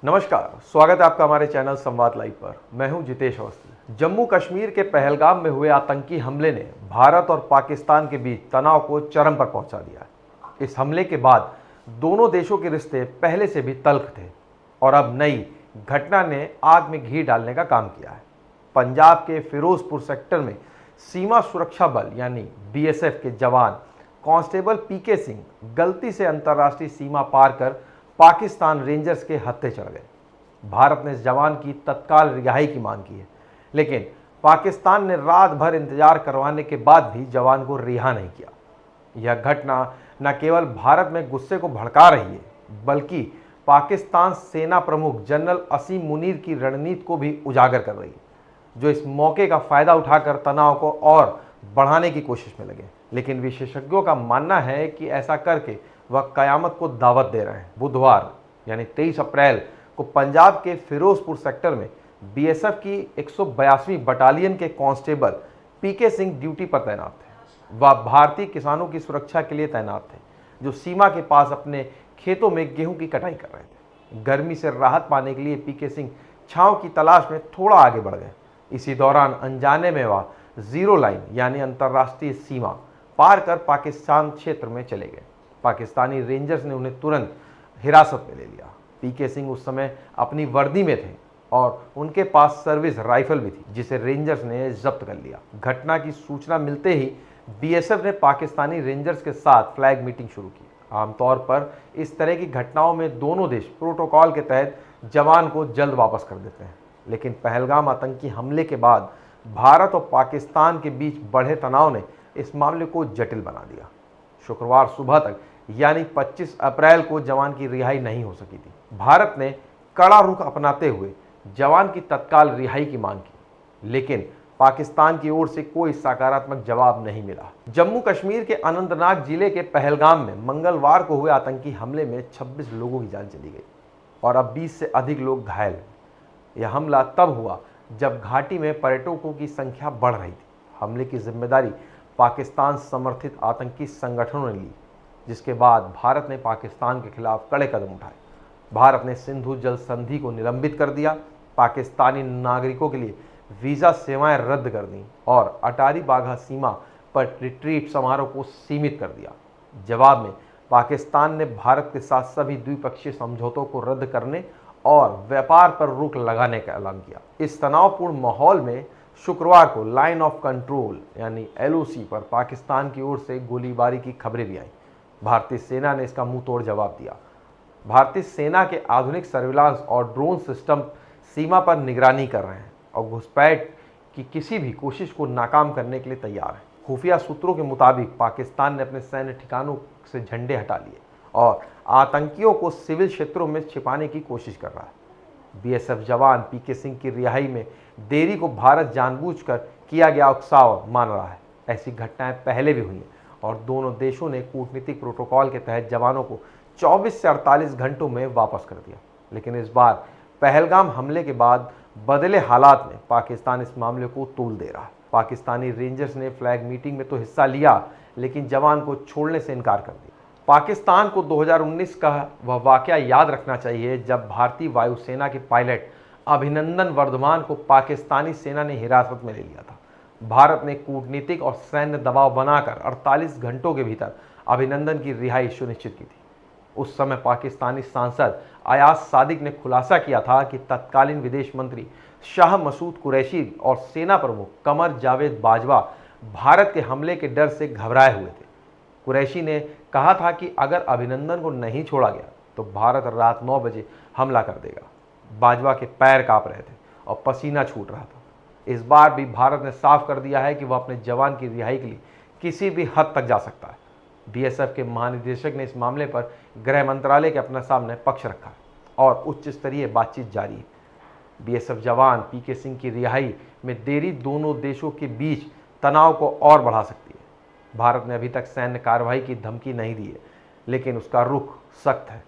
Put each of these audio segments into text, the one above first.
नमस्कार, स्वागत है आपका हमारे चैनल संवाद लाइव पर। मैं हूं जितेश अवस्थी। जम्मू कश्मीर के पहलगाम में हुए आतंकी हमले ने भारत और पाकिस्तान के बीच तनाव को चरम पर पहुंचा दिया। इस हमले के बाद दोनों देशों के रिश्ते पहले से भी तल्ख थे और अब नई घटना ने आग में घी डालने का काम किया है। पंजाब के फिरोजपुर सेक्टर में सीमा सुरक्षा बल यानी बीएसएफ के जवान कांस्टेबल पीके सिंह गलती से अंतर्राष्ट्रीय सीमा पार कर पाकिस्तान रेंजर्स के हत्थे चढ़ गए। भारत ने इस जवान की तत्काल रिहाई की मांग की है, लेकिन पाकिस्तान ने रात भर इंतजार करवाने के बाद भी जवान को रिहा नहीं किया। यह घटना न केवल भारत में गुस्से को भड़का रही है, बल्कि पाकिस्तान सेना प्रमुख जनरल असीम मुनीर की रणनीति को भी उजागर कर रही है, जो इस मौके का फायदा उठाकर तनाव को और बढ़ाने की कोशिश में लगे। लेकिन विशेषज्ञों का मानना है कि ऐसा करके वह कयामत को दावत दे रहे हैं। बुधवार यानी 23 अप्रैल को पंजाब के फिरोजपुर सेक्टर में बीएसएफ की 182वीं बटालियन के कांस्टेबल पीके सिंह ड्यूटी पर तैनात थे। वह भारतीय किसानों की सुरक्षा के लिए तैनात थे, जो सीमा के पास अपने खेतों में गेहूं की कटाई कर रहे थे। गर्मी से राहत पाने के लिए पीके सिंह छांव की तलाश में थोड़ा आगे बढ़ गए। इसी दौरान अनजाने में वह जीरो लाइन यानी अंतर्राष्ट्रीय सीमा पार कर पाकिस्तान क्षेत्र में चले गए। पाकिस्तानी रेंजर्स ने उन्हें तुरंत हिरासत में ले लिया। पीके सिंह उस समय अपनी वर्दी में थे और उनके पास सर्विस राइफल भी थी, जिसे रेंजर्स ने जब्त कर लिया। घटना की सूचना मिलते ही बीएसएफ ने पाकिस्तानी रेंजर्स के साथ फ्लैग मीटिंग शुरू की। आमतौर पर इस तरह की घटनाओं में दोनों देश प्रोटोकॉल के तहत जवान को जल्द वापस कर देते हैं, लेकिन पहलगाम आतंकी हमले के बाद भारत और पाकिस्तान के बीच बढ़े तनाव ने इस मामले को जटिल बना दिया। शुक्रवार सुबह तक यानी 25 अप्रैल को जवान की रिहाई नहीं हो सकी थी। भारत ने कड़ा रुख अपनाते हुए जवान की तत्काल रिहाई की मांग की, लेकिन पाकिस्तान की ओर से कोई सकारात्मक जवाब नहीं मिला। जम्मू कश्मीर के अनंतनाग जिले के पहलगाम में मंगलवार को हुए आतंकी हमले में 26 लोगों की जान चली गई और अब 20 से अधिक लोग घायल हुए। यह हमला तब हुआ जब घाटी में पर्यटकों की संख्या बढ़ रही थी। हमले की जिम्मेदारी पाकिस्तान समर्थित आतंकी संगठनों ने ली, जिसके बाद भारत ने पाकिस्तान के खिलाफ कड़े कदम उठाए। भारत ने सिंधु जल संधि को निलंबित कर दिया, पाकिस्तानी नागरिकों के लिए वीज़ा सेवाएं रद्द कर दी और अटारी वाघा सीमा पर रिट्रीट समारोह को सीमित कर दिया। जवाब में पाकिस्तान ने भारत के साथ सभी द्विपक्षीय समझौतों को रद्द करने और व्यापार पर रोक लगाने का ऐलान किया। इस तनावपूर्ण माहौल में शुक्रवार को लाइन ऑफ कंट्रोल यानी एलओसी पर पाकिस्तान की ओर से गोलीबारी की खबरें भी आईं। भारतीय सेना ने इसका मुंह तोड़ जवाब दिया। भारतीय सेना के आधुनिक सर्विलांस और ड्रोन सिस्टम सीमा पर निगरानी कर रहे हैं और घुसपैठ की किसी भी कोशिश को नाकाम करने के लिए तैयार है। खुफिया सूत्रों के मुताबिक पाकिस्तान ने अपने सैन्य ठिकानों से झंडे हटा लिए और आतंकियों को सिविल क्षेत्रों में छिपाने की कोशिश कर रहा है। बीएसएफ जवान पीके सिंह की रिहाई में देरी को भारत जानबूझकर किया गया उकसाव मान रहा है। ऐसी घटनाएं पहले भी हुई हैं और दोनों देशों ने कूटनीतिक प्रोटोकॉल के तहत जवानों को 24 से 48 घंटों में वापस कर दिया। लेकिन इस बार पहलगाम हमले के बाद बदले हालात में पाकिस्तान इस मामले को तूल दे रहा है। पाकिस्तानी रेंजर्स ने फ्लैग मीटिंग में तो हिस्सा लिया, लेकिन जवान को छोड़ने से इनकार कर दिया। पाकिस्तान को 2019 का वह वाकया याद रखना चाहिए जब भारतीय वायुसेना के पायलट अभिनंदन वर्धमान को पाकिस्तानी सेना ने हिरासत में ले लिया था। भारत ने कूटनीतिक और सैन्य दबाव बनाकर 48 घंटों के भीतर अभिनंदन की रिहाई सुनिश्चित की थी। उस समय पाकिस्तानी सांसद अयाज सादिक ने खुलासा किया था कि तत्कालीन विदेश मंत्री शाह मसूद कुरैशी और सेना प्रमुख कमर जावेद बाजवा भारत के हमले के डर से घबराए हुए थे। कुरैशी ने कहा था कि अगर अभिनंदन को नहीं छोड़ा गया तो भारत रात 9 बजे हमला कर देगा। बाजवा के पैर कांप रहे थे और पसीना छूट रहा था। इस बार भी भारत ने साफ कर दिया है कि वह अपने जवान की रिहाई के लिए किसी भी हद तक जा सकता है। बीएसएफ के महानिदेशक ने इस मामले पर गृह मंत्रालय के अपने सामने पक्ष रखा है और उच्च स्तरीय बातचीत जारी है। बीएसएफ जवान पीके सिंह की रिहाई में देरी दोनों देशों के बीच तनाव को और बढ़ा सकती है। भारत ने अभी तक सैन्य कार्रवाई की धमकी नहीं दी है, लेकिन उसका रुख सख्त है।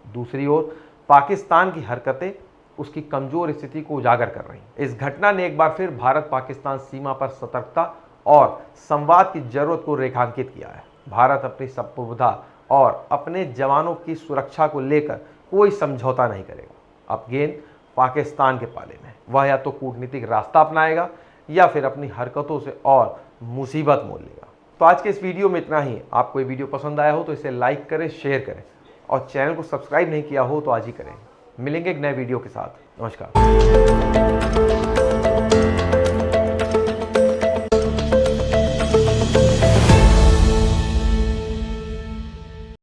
दूसरी ओर पाकिस्तान की हरकतें उसकी कमजोर स्थिति को उजागर कर रही हैं। इस घटना ने एक बार फिर भारत पाकिस्तान सीमा पर सतर्कता और संवाद की जरूरत को रेखांकित किया है। भारत अपनी संप्रभुता और अपने जवानों की सुरक्षा को लेकर कोई समझौता नहीं करेगा। अब गेंद पाकिस्तान के पाले में। वह या तो कूटनीतिक रास्ता अपनाएगा या फिर अपनी हरकतों से और मुसीबत मोल लेगा। तो आज के इस वीडियो में इतना ही। आपको ये वीडियो पसंद आया हो तो इसे लाइक करें, शेयर करें और चैनल को सब्सक्राइब नहीं किया हो तो आज ही करें। मिलेंगे एक नए वीडियो के साथ। नमस्कार।